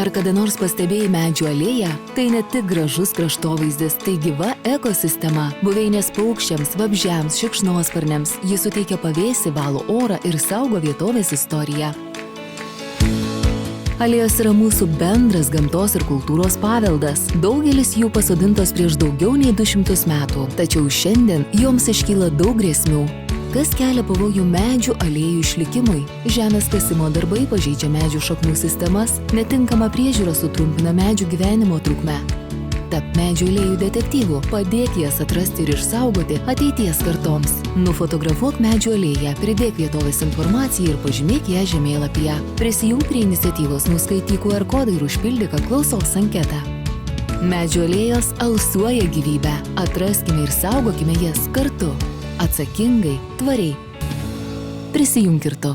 Ar kada nors pastebėjai medžių alėją? Tai ne tik gražus kraštovaizdis, tai gyva ekosistema. Buveinės paukščiams, vabzdžiams, šikšnosparniams. Ji suteikia pavėsį, valo orą ir saugo vietovės istoriją. Alėjos yra mūsų bendras gamtos ir kultūros paveldas. Daugelis jų pasodintos prieš daugiau nei 200 metų. Tačiau šiandien joms iškyla daug grėsmių. Kas kelia pavojų medžių alėjų išlikimui? Žemės kasimo darbai pažeidžia medžių šaknų sistemas, netinkama priežiūra sutrumpina medžių gyvenimo trukmę. Tapk medžių alėjų detektyvu, padėk jas atrasti ir išsaugoti ateities kartoms. Nufotografuok medžių alėją, pridėk vietovės informaciją ir pažymėk ją žemėlapyje. Prisijunk prie iniciatyvos, nuskaityk QR kodą ir užpildyk apklausos anketą. Medžių alėjos alsuoja gyvybę. Atraskime ir saugokime jas kartu. Atsakingai, tvariai. Prisijunk ir tu.